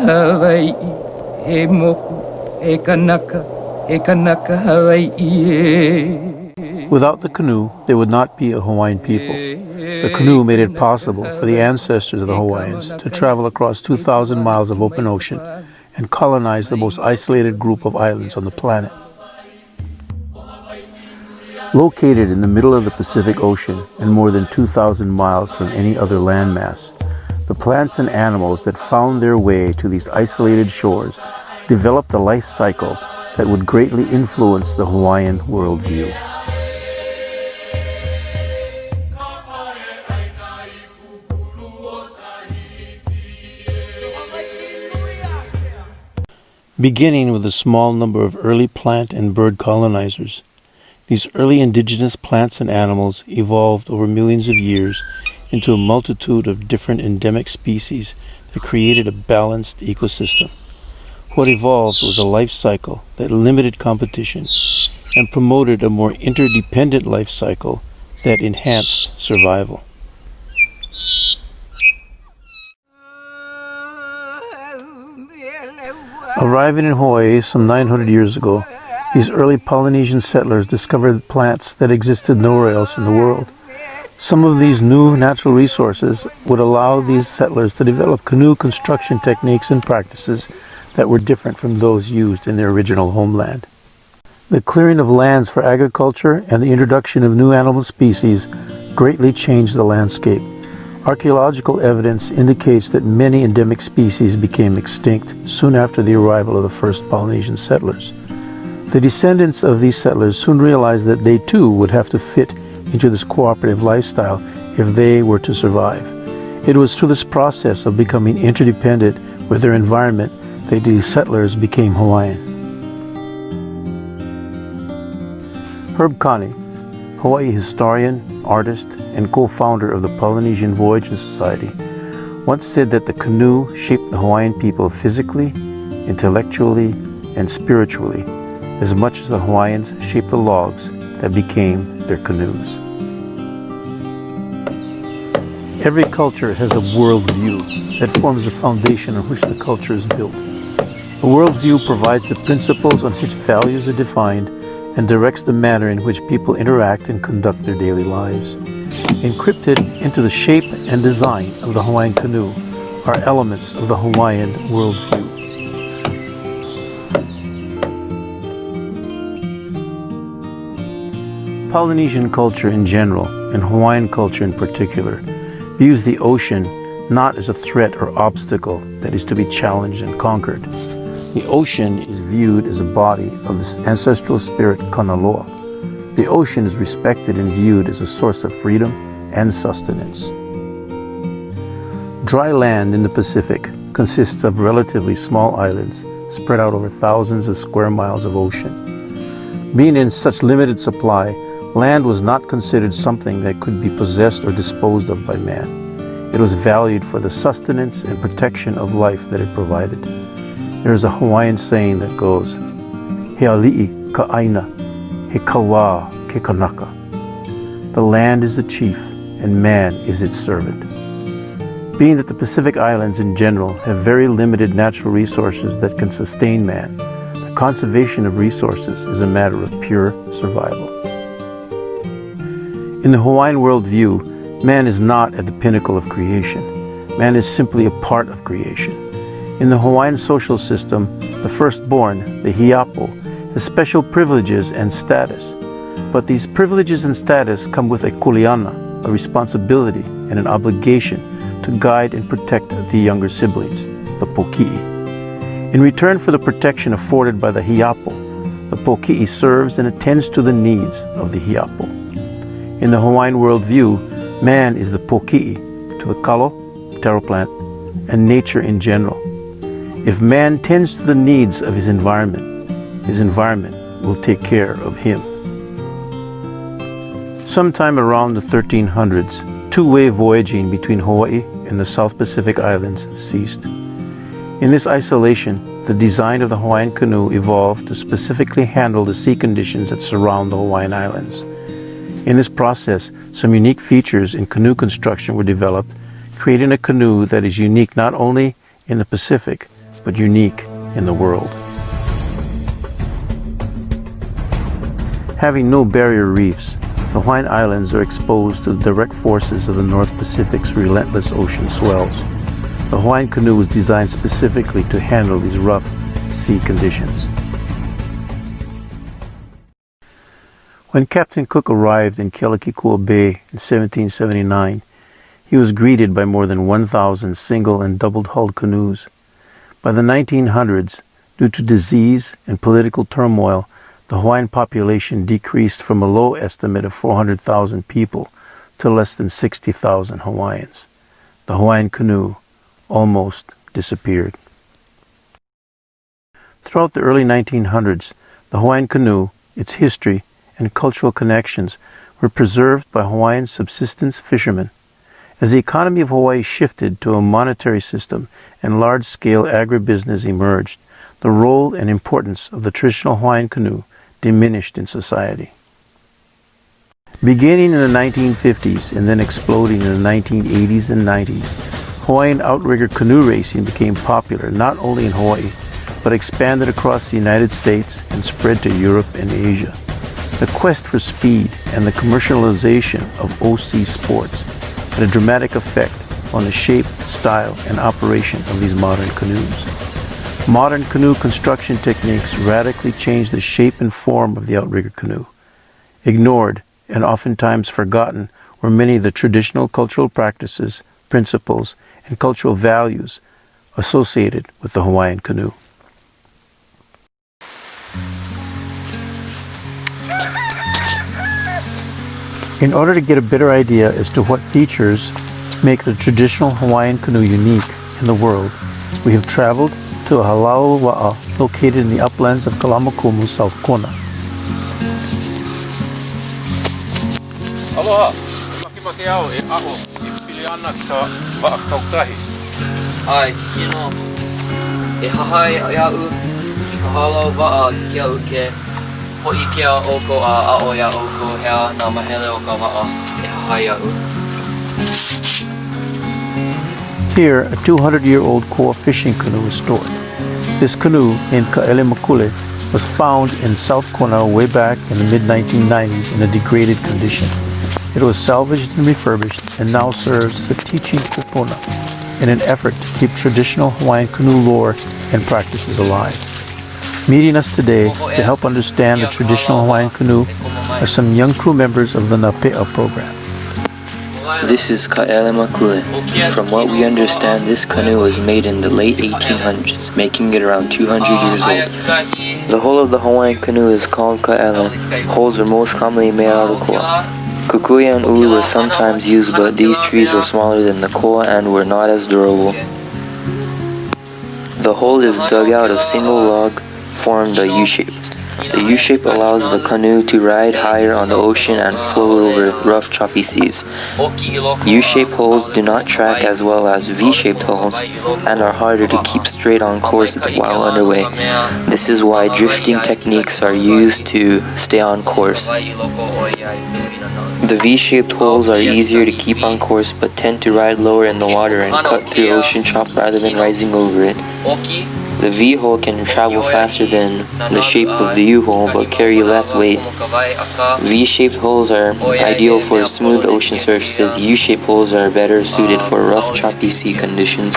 Hawaii, he moku, he kanaka Hawaii. Without the canoe, there would not be a Hawaiian people. The canoe made it possible for the ancestors of the Hawaiians to travel across 2,000 miles of open ocean and colonize the most isolated group of islands on the planet. Located in the middle of the Pacific Ocean and more than 2,000 miles from any other landmass, the plants and animals that found their way to these isolated shores developed a life cycle that would greatly influence the Hawaiian worldview. Beginning with a small number of early plant and bird colonizers, these early indigenous plants and animals evolved over millions of years into a multitude of different endemic species that created a balanced ecosystem. What evolved was a life cycle that limited competition and promoted a more interdependent life cycle that enhanced survival. Arriving in Hawaii some 900 years ago, these early Polynesian settlers discovered plants that existed nowhere else in the world. Some of these new natural resources would allow these settlers to develop canoe construction techniques and practices that were different from those used in their original homeland. The clearing of lands for agriculture and the introduction of new animal species greatly changed the landscape. Archaeological evidence indicates that many endemic species became extinct soon after the arrival of the first Polynesian settlers. The descendants of these settlers soon realized that they too would have to fit into this cooperative lifestyle if they were to survive. It was through this process of becoming interdependent with their environment that these settlers became Hawaiian. Herb Kane, Hawaii historian, artist, and co-founder of the Polynesian Voyaging Society, once said that the canoe shaped the Hawaiian people physically, intellectually, and spiritually, as much as the Hawaiians shaped the logs that became their canoes. Every culture has a worldview that forms the foundation on which the culture is built. A worldview provides the principles on which values are defined and directs the manner in which people interact and conduct their daily lives. Encrypted into the shape and design of the Hawaiian canoe are elements of the Hawaiian worldview. Polynesian culture in general, and Hawaiian culture in particular, views the ocean not as a threat or obstacle that is to be challenged and conquered. The ocean is viewed as a body of the ancestral spirit Kanaloa. The ocean is respected and viewed as a source of freedom and sustenance. Dry land in the Pacific consists of relatively small islands spread out over thousands of square miles of ocean. Being in such limited supply, land was not considered something that could be possessed or disposed of by man. It was valued for the sustenance and protection of life that it provided. There is a Hawaiian saying that goes, He ali'i ka aina, he kawa ke kanaka. The land is the chief, and man is its servant. Being that the Pacific Islands in general have very limited natural resources that can sustain man, the conservation of resources is a matter of pure survival. In the Hawaiian worldview, man is not at the pinnacle of creation. Man is simply a part of creation. In the Hawaiian social system, the firstborn, the hiapo, has special privileges and status. But these privileges and status come with a kuleana, a responsibility and an obligation to guide and protect the younger siblings, the poki'i. In return for the protection afforded by the hiapo, the poki'i serves and attends to the needs of the hiapo. In the Hawaiian worldview, man is the poki'i to the kalo, taro plant, and nature in general. If man tends to the needs of his environment will take care of him. Sometime around the 1300s, two-way voyaging between Hawaii and the South Pacific Islands ceased. In this isolation, the design of the Hawaiian canoe evolved to specifically handle the sea conditions that surround the Hawaiian Islands. In this process, some unique features in canoe construction were developed, creating a canoe that is unique not only in the Pacific, but unique in the world. Having no barrier reefs, the Hawaiian Islands are exposed to the direct forces of the North Pacific's relentless ocean swells. The Hawaiian canoe was designed specifically to handle these rough sea conditions. When Captain Cook arrived in Kealakekua Bay in 1779, he was greeted by more than 1,000 single and double-hulled canoes. By the 1900s, due to disease and political turmoil, the Hawaiian population decreased from a low estimate of 400,000 people to less than 60,000 Hawaiians. The Hawaiian canoe almost disappeared. Throughout the early 1900s, the Hawaiian canoe, its history, and cultural connections were preserved by Hawaiian subsistence fishermen. As the economy of Hawaii shifted to a monetary system and large-scale agribusiness emerged, the role and importance of the traditional Hawaiian canoe diminished in society. Beginning in the 1950s and then exploding in the 1980s and 90s, Hawaiian outrigger canoe racing became popular not only in Hawaii, but expanded across the United States and spread to Europe and Asia. The quest for speed and the commercialization of OC sports had a dramatic effect on the shape, style, and operation of these modern canoes. Modern canoe construction techniques radically changed the shape and form of the outrigger canoe. Ignored and oftentimes forgotten were many of the traditional cultural practices, principles, and cultural values associated with the Hawaiian canoe. In order to get a better idea as to what features make the traditional Hawaiian canoe unique in the world, we have traveled to a halau wa'a located in the uplands of Kalamokumu, South Kona. Aloha, makimaki au e a'o I pili ana ka wa'akautahi. Ai, e hahai ia'u, ka halau wa'a ki au ke ho'i kia oko a a'o ia oko hea nā mahele o ka wa'a e hahai ia'u. Here, a 200-year-old koa fishing canoe is stored. This canoe, named Ka'ele Makule, was found in South Kona way back in the mid-1990s in a degraded condition. It was salvaged and refurbished and now serves as a teaching kupuna in an effort to keep traditional Hawaiian canoe lore and practices alive. Meeting us today to help understand the traditional Hawaiian canoe are some young crew members of the Napea program. This is Ka'ele Makule. From what we understand, this canoe was made in the late 1800s, making it around 200 years old. The hull of the Hawaiian canoe is called ka'ele. Hulls are most commonly made out of koa. Kukuya and ulu were sometimes used, but these trees were smaller than the koa and were not as durable. The hull is dug out of single log, formed a U-shape. The U-shape allows the canoe to ride higher on the ocean and float over rough, choppy seas. U-shaped hulls do not track as well as V-shaped hulls and are harder to keep straight on course while underway. This is why drifting techniques are used to stay on course. The V-shaped hulls are easier to keep on course but tend to ride lower in the water and cut through ocean chop rather than rising over it. The V-hull can travel faster than the shape of the U-hull but carry less weight. V-shaped hulls are ideal for smooth ocean surfaces. U-shaped hulls are better suited for rough, choppy sea conditions.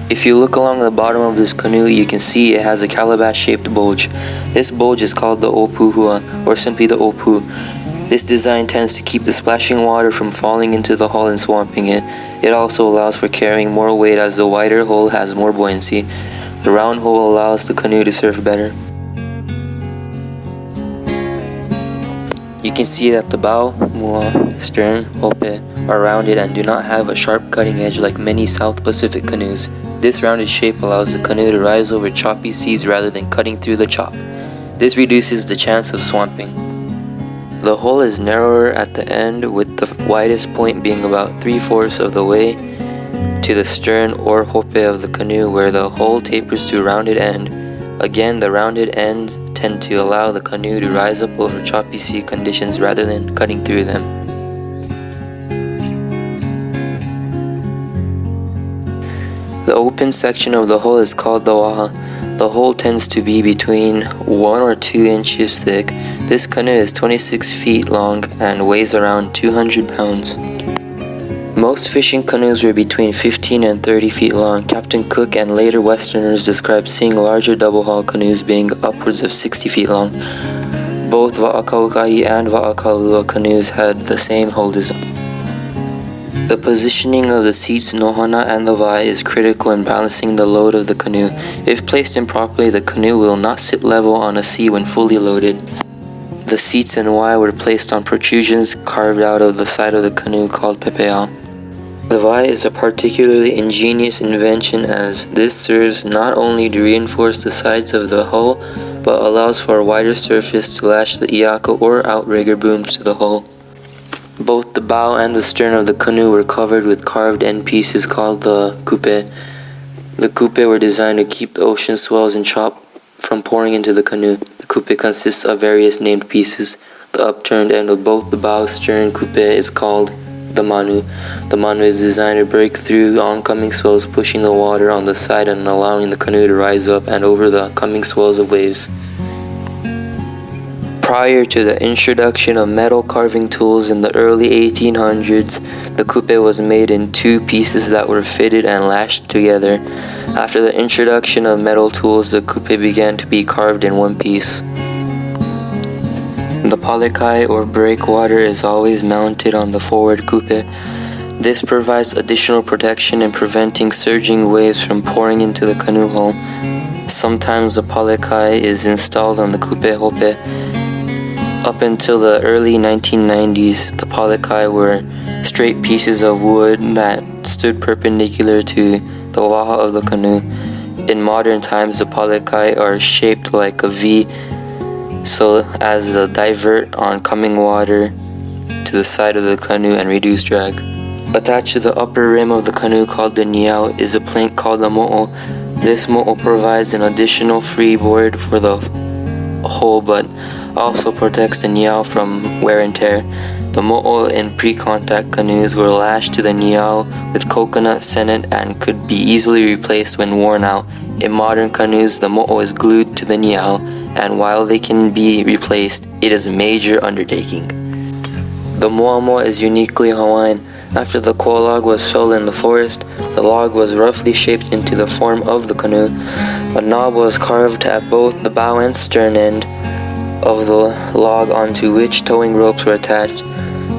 If you look along the bottom of this canoe, you can see it has a calabash-shaped bulge. This bulge is called the opuhua, or simply the opu. This design tends to keep the splashing water from falling into the hull and swamping it. It also allows for carrying more weight as the wider hull has more buoyancy. The round hole allows the canoe to surf better. You can see that the bow, mua, stern, hope are rounded and do not have a sharp cutting edge like many South Pacific canoes. This rounded shape allows the canoe to rise over choppy seas rather than cutting through the chop. This reduces the chance of swamping. The hull is narrower at the end, with the widest point being about 3/4 of the way to the stern or hope of the canoe, where the hull tapers to a rounded end. Again, the rounded ends tend to allow the canoe to rise up over choppy sea conditions rather than cutting through them. The open section of the hull is called the waha. The hull tends to be between 1 or 2 inches thick. This canoe is 26 feet long and weighs around 200 pounds. Most fishing canoes were between 15 and 30 feet long. Captain Cook and later Westerners described seeing larger double-hull canoes being upwards of 60 feet long. Both Wa'akaukahi and Wa'akalua canoes had the same hull design. The positioning of the seats, nohana, and the vai is critical in balancing the load of the canoe. If placed improperly, the canoe will not sit level on a sea when fully loaded. The seats and vai were placed on protrusions carved out of the side of the canoe called pepeao. The vai is a particularly ingenious invention, as this serves not only to reinforce the sides of the hull, but allows for a wider surface to lash the iako or outrigger booms to the hull. Both the bow and the stern of the canoe were covered with carved end pieces called the kupe. The kupe were designed to keep the ocean swells and chop from pouring into the canoe. The kupe consists of various named pieces. The upturned end of both the bow stern kupe is called the manu. The manu is designed to break through oncoming swells, pushing the water on the side and allowing the canoe to rise up and over the coming swells of waves. Prior to the introduction of metal carving tools in the early 1800s, the kupe was made in 2 pieces that were fitted and lashed together. After the introduction of metal tools, the kupe began to be carved in 1 piece. The palikai or breakwater is always mounted on the forward kupe. This provides additional protection in preventing surging waves from pouring into the canoe hull. Sometimes the palikai is installed on the kupe hope. Up until the early 1990s, the palikai were straight pieces of wood that stood perpendicular to the waha of the canoe. In modern times, the palikai are shaped like a V, so as to divert oncoming water to the side of the canoe and reduce drag. Attached to the upper rim of the canoe, called the niau, is a plank called the mo'o. This mo'o provides an additional freeboard for the hull, but also protects the niau from wear and tear. The mo'o in pre-contact canoes were lashed to the niau with coconut sennit and could be easily replaced when worn out. In modern canoes, the mo'o is glued to the niau, and while they can be replaced, it is a major undertaking. The moa is uniquely Hawaiian. After the koa log was felled in the forest, the log was roughly shaped into the form of the canoe. A knob was carved at both the bow and stern end of the log, onto which towing ropes were attached.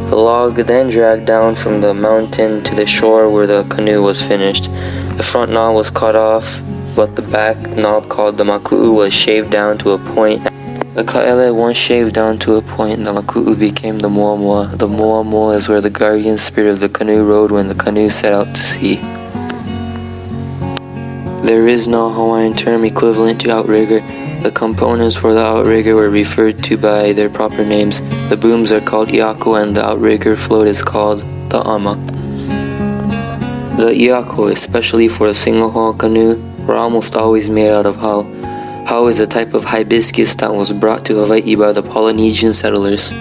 The log then dragged down from the mountain to the shore where the canoe was finished. The front knob was cut off, but the back knob, called the maku'u, was shaved down to a point. The ka'ele, once shaved down to a point, the maku'u became the moa. The moa is where the guardian spirit of the canoe rode when the canoe set out to sea. There is no Hawaiian term equivalent to outrigger. The components for the outrigger were referred to by their proper names. The booms are called iako and the outrigger float is called the ama. The iako, especially for a single hull canoe, were almost always made out of hau. Hau is a type of hibiscus that was brought to Hawaii by the Polynesian settlers.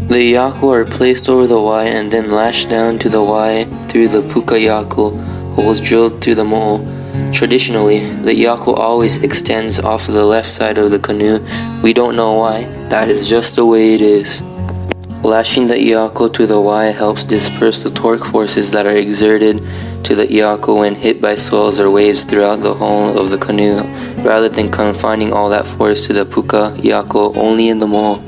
The iako are placed over the wai and then lashed down to the wai through the puka iako, holes drilled through the mo'o. Traditionally, the iako always extends off of the left side of the canoe. We don't know why, that is just the way it is. Lashing the iako to the wai helps disperse the torque forces that are exerted to the iako when hit by swells or waves throughout the hull of the canoe, rather than confining all that force to the puka iako only in the mo'o.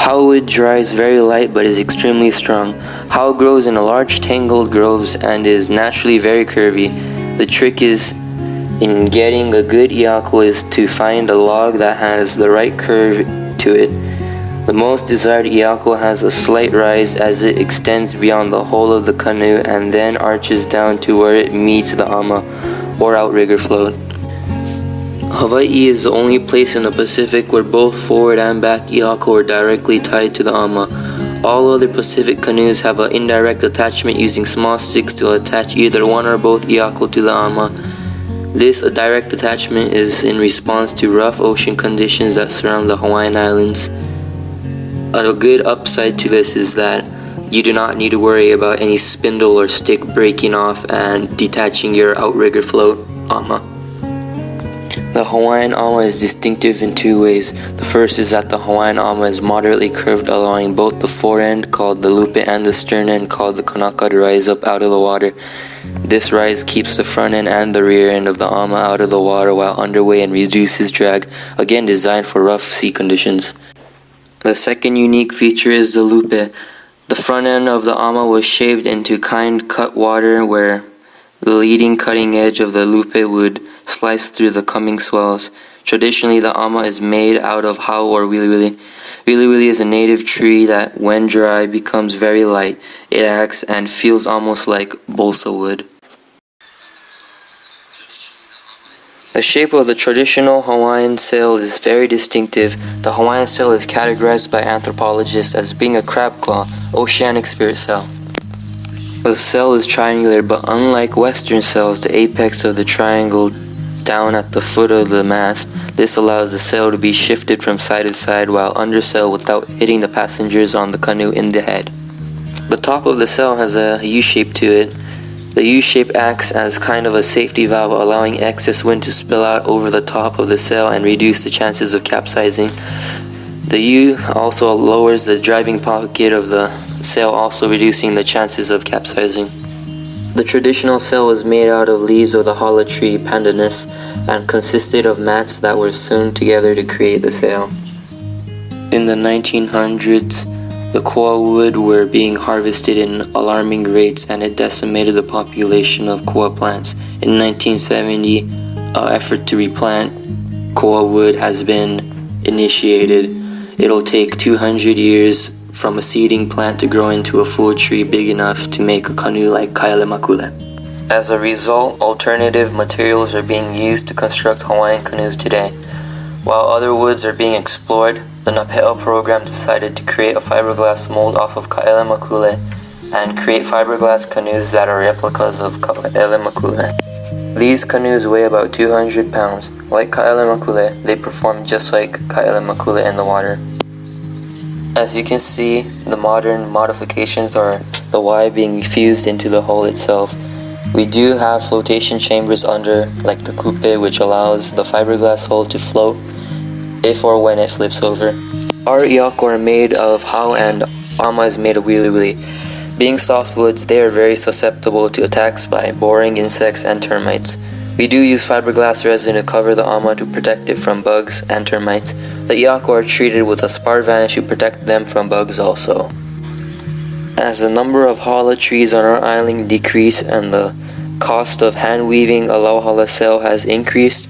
Hau wood dries very light but is extremely strong. Hau grows in large tangled groves and is naturally very curvy. The trick is in getting a good iako is to find a log that has the right curve to it. The most desired iako has a slight rise as it extends beyond the whole of the canoe and then arches down to where it meets the ama or outrigger float. Hawaii is the only place in the Pacific where both forward and back iako are directly tied to the ama. All other Pacific canoes have an indirect attachment using small sticks to attach either one or both iako to the ama. This direct attachment is in response to rough ocean conditions that surround the Hawaiian Islands. A good upside to this is that you do not need to worry about any spindle or stick breaking off and detaching your outrigger float ama. The Hawaiian ama is distinctive in two ways. The first is that the Hawaiian ama is moderately curved, allowing both the fore end, called the lupe, and the stern end, called the kanaka, to rise up out of the water. This rise keeps the front end and the rear end of the ama out of the water while underway and reduces drag, again designed for rough sea conditions. The second unique feature is the lupe. The front end of the ama was shaved into kind cut water where the leading cutting edge of the lupe would slice through the coming swells. Traditionally, the ama is made out of hau or wiliwili. Wiliwili is a native tree that, when dry, becomes very light. It acts and feels almost like balsa wood. The shape of the traditional Hawaiian sail is very distinctive. The Hawaiian sail is categorized by anthropologists as being a crab claw, oceanic spirit sail. The sail is triangular, but unlike Western sails, the apex of the triangle down at the foot of the mast. This allows the sail to be shifted from side to side while undersail without hitting the passengers on the canoe in the head. The top of the sail has a U-shape to it. The U-shape acts as kind of a safety valve, allowing excess wind to spill out over the top of the sail and reduce the chances of capsizing. The U also lowers the driving pocket of the sail, also reducing the chances of capsizing. The traditional sail was made out of leaves of the hala tree pandanus and consisted of mats that were sewn together to create the sail. In the 1900s, the koa wood were being harvested in alarming rates and it decimated the population of koa plants. In 1970, an effort to replant koa wood has been initiated. It'll take 200 years from a seeding plant to grow into a full tree big enough to make a canoe like kaele makule. As a result, alternative materials are being used to construct Hawaiian canoes today. While other woods are being explored, the Napeo program decided to create a fiberglass mold off of kaele makule and create fiberglass canoes that are replicas of kaele makule. These canoes weigh about 200 pounds. Like kaele makule, they perform just like kaele makule in the water. As you can see, the modern modifications are the Y being fused into the hull itself. We do have flotation chambers under, like the coupe, which allows the fiberglass hull to float if or when it flips over. Our iako are made of hau and ama is made of wiliwili. Being softwoods, they are very susceptible to attacks by boring insects and termites. We do use fiberglass resin to cover the ama to protect it from bugs and termites. The iako are treated with a spar varnish to protect them from bugs also. As the number of hala trees on our island decrease and the cost of hand weaving a lauhala sail has increased,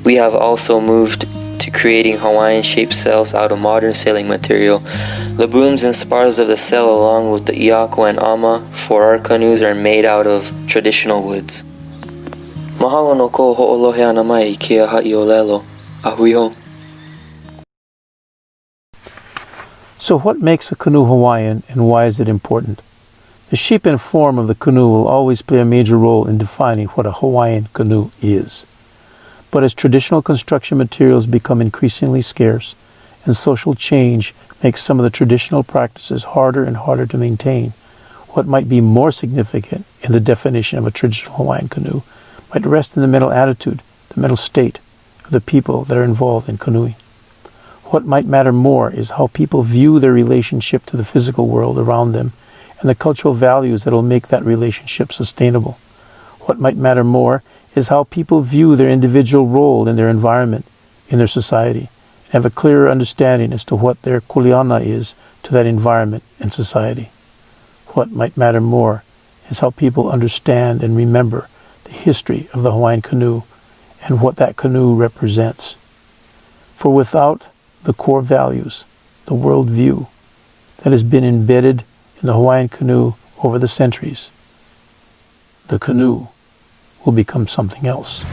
we have also moved to creating Hawaiian shaped sails out of modern sailing material. The booms and spars of the sail along with the iako and ama for our canoes are made out of traditional woods. Mahalo no ko ho'olohe ana mai kia ha'i o lelo. Ahui ho. So what makes a canoe Hawaiian and why is it important? The shape and form of the canoe will always play a major role in defining what a Hawaiian canoe is. But as traditional construction materials become increasingly scarce and social change makes some of the traditional practices harder and harder to maintain, what might be more significant in the definition of a traditional Hawaiian canoe might rest in the mental attitude, the mental state of the people that are involved in canoeing. What might matter more is how people view their relationship to the physical world around them and the cultural values that will make that relationship sustainable. What might matter more is how people view their individual role in their environment, in their society, and have a clearer understanding as to what their kuleana is to that environment and society. What might matter more is how people understand and remember the the history of the Hawaiian canoe and what that canoe represents. For without the core values, the worldview that has been embedded in the Hawaiian canoe over the centuries, the canoe will become something else.